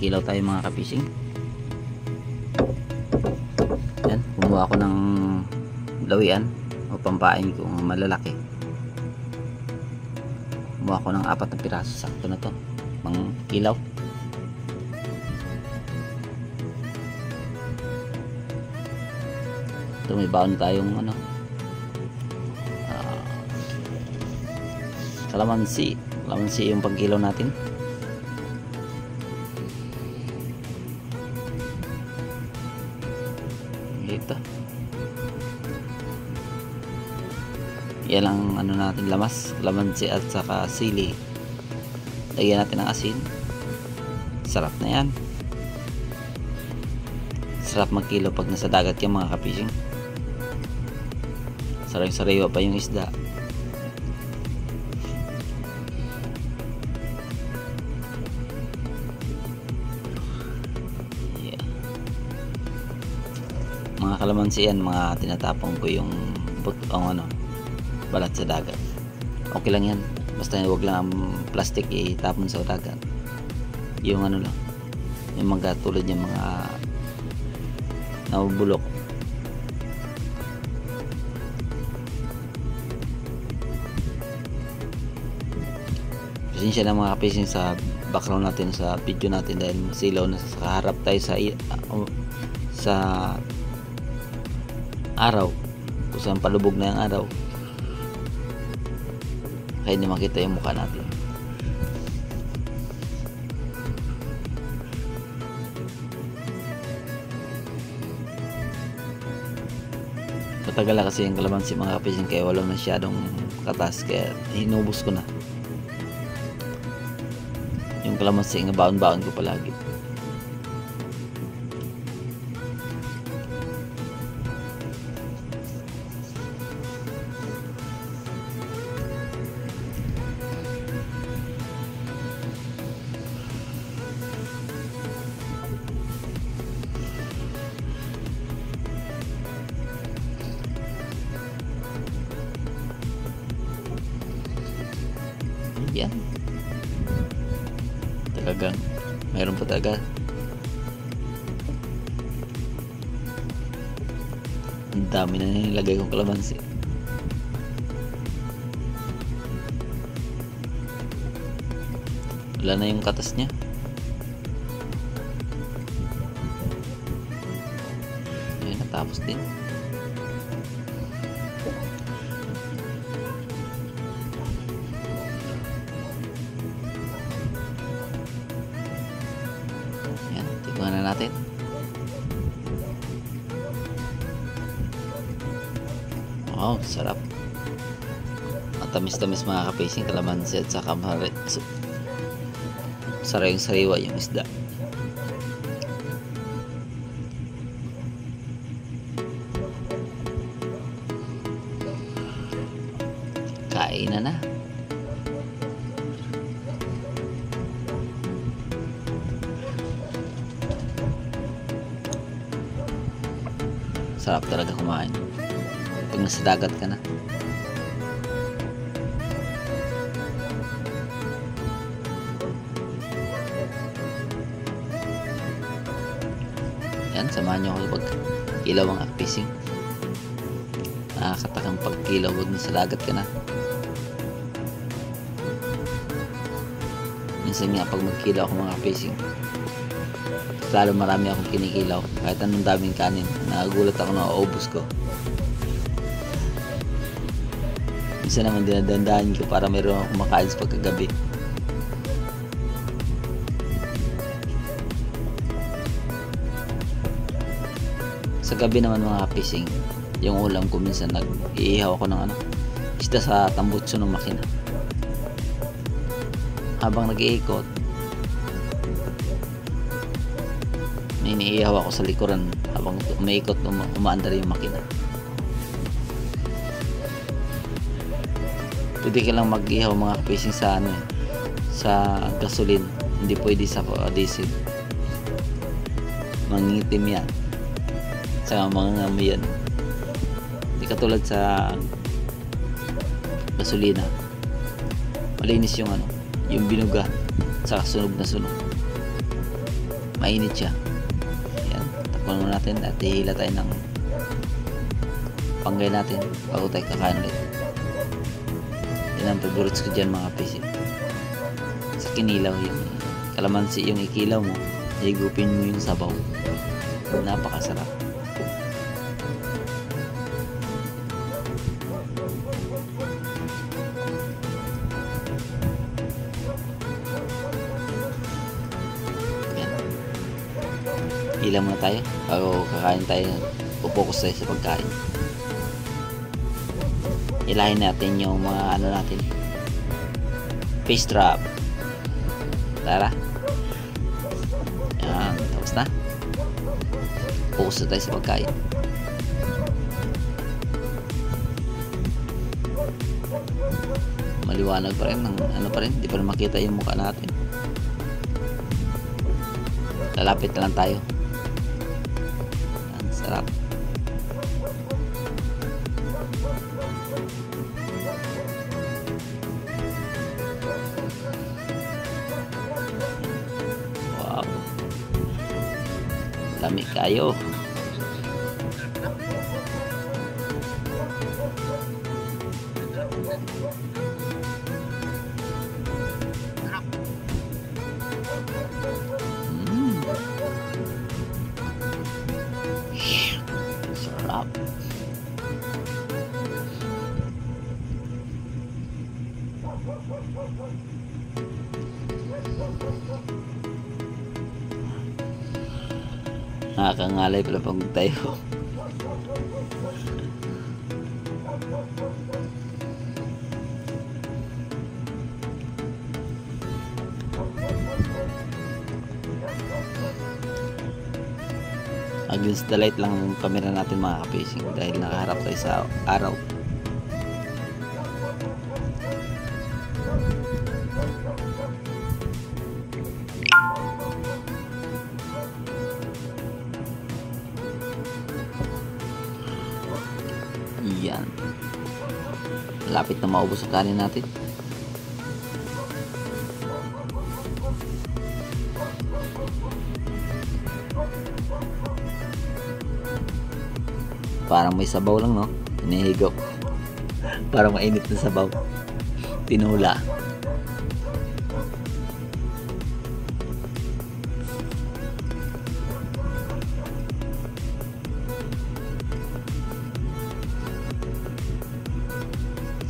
Magkilaw tayo mga kapising. Yan, kumuha ako ng lawian o pampain kung malalaki. Kumuha ako ng 4 na piraso, sakto na to pang kilaw. Ito, may baon tayong kalamansi yung pagkilaw natin. Ito, yan ang natin, kalamansi at saka sili. Lagyan natin ng asin. Sarap na yan. Sarap magkilaw pag nasa dagat yung mga kapising. Sariwa pa yung isda. Yeah. Mga kalamansi yan, mga tinatapong ko yung balat sa dagat. Okay lang yan, basta huwag lang ang plastic itapon sa dagat. Yung lang, yung mga tulad yung mga nabubulok. Pasensya na mga kapising sa background natin sa video natin dahil masilaw na, sa harap tayo sa araw kung saan palubog na yung araw, kaya hindi makita yung mukha natin. Matagal na kasi yung kalamansi mga kapising, kaya walang masyadong katas, kaya hinubos ko na yung kalamansi nga baon-baon ko palagi. Yan, talagang mayroon pa talaga. Ang dami na nilagay kong kalamansi. Wala na yung katas niya. Ayan, natapos din. Tingnan na natin. Wow, sarap. Matamis-tamis mga kapising, kalamansi at saka sariwa yung isda. Kain na. Sarap talaga kumain pag nasa dagat ka na. Yan, samahan nyo ako sa pagkilaw ang kapising. Nakakatakang pagkilaw pag nasa dagat ka na. Minsan nga pag magkilaw ako mga kapising, lalo marami akong kinikilaw, kahit anong daming kanin, nagulat ako na ubos ko. Minsan naman dinadandaan ko para mayroon akong makain sa pagkagabi. Sa gabi naman mga kapising, yung ulam ko minsan nag-iihaw ako ng isda sa tambutso ng makina. Habang nag-iikot, may iniihaw ako sa likuran habang umiikot, umaandar yung makina. Pwede ka lang mag-ihaw mga kapising sa gasoline, hindi pwede sa diesel. Mangingitim yan, sa mga ngamoy yan. Hindi katulad sa gasolina, malinis yung yung binuga sa sunog na sunog. mainit siya. Ayan, takpan muna natin at hihila tayo ng panggay natin bago tayo kakain ulit. Yan ang favorites ko dyan mga PC. Sa kinilaw yung kalamansi, yung ikilaw mo, higupin mo yung sabaw. Napakasarap. Hila muna tayo bago kakain tayo, pupokus tayo sa pagkain. Hilahin natin yung mga ano natin, fish trap. Tara, yan, tapos na. Pupokus na tayo sa pagkain. Maliwanag pa rin, ano pa rin, di pa rin makita yung mukha natin. Lalapit na lang tayo. Ang sarap. Wow. Lami kayo. Sarap. Nakakangalay pala pag tayo. Against the light lang ang camera natin mga ka-fishing dahil nakaharap tayo sa araw. Yan. Lapit na maubos ang kanin natin. Parang may sabaw lang, no? Hinihigop. Parang mainit na sabaw. Tinula.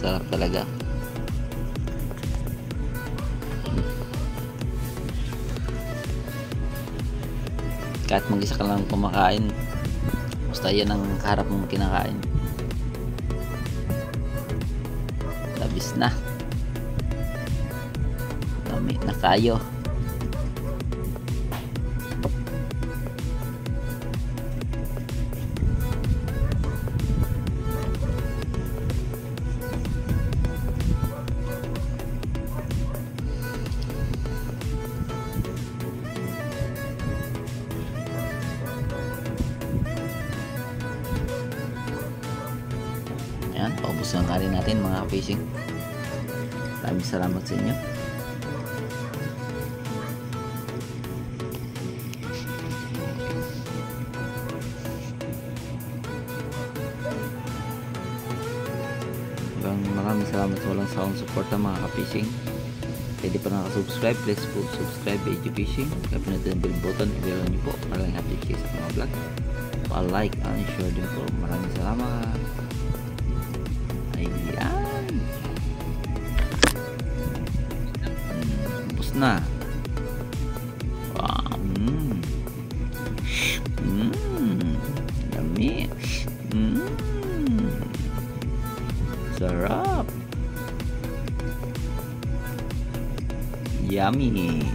Sarap talaga. Kahit mag-isa ka lang kumakain, basta yan ang harap mong kinakain. Labis na. Dami na kayo. Ayan, paubos ang kanin natin mga ka-fishing. Maraming salamat sa inyo. Maraming salamat sa walang sawang suporta mga ka-fishing. Pwede pa nakasubscribe, please po subscribe by Fishing. Kaya pinutin ang bell button, i-bell nyo po para lang update kayo sa mga vlog. Pa-like and share din po. Maraming salamat. Ayan. Tapos na. Wow. Dami. Sarap. Yummy.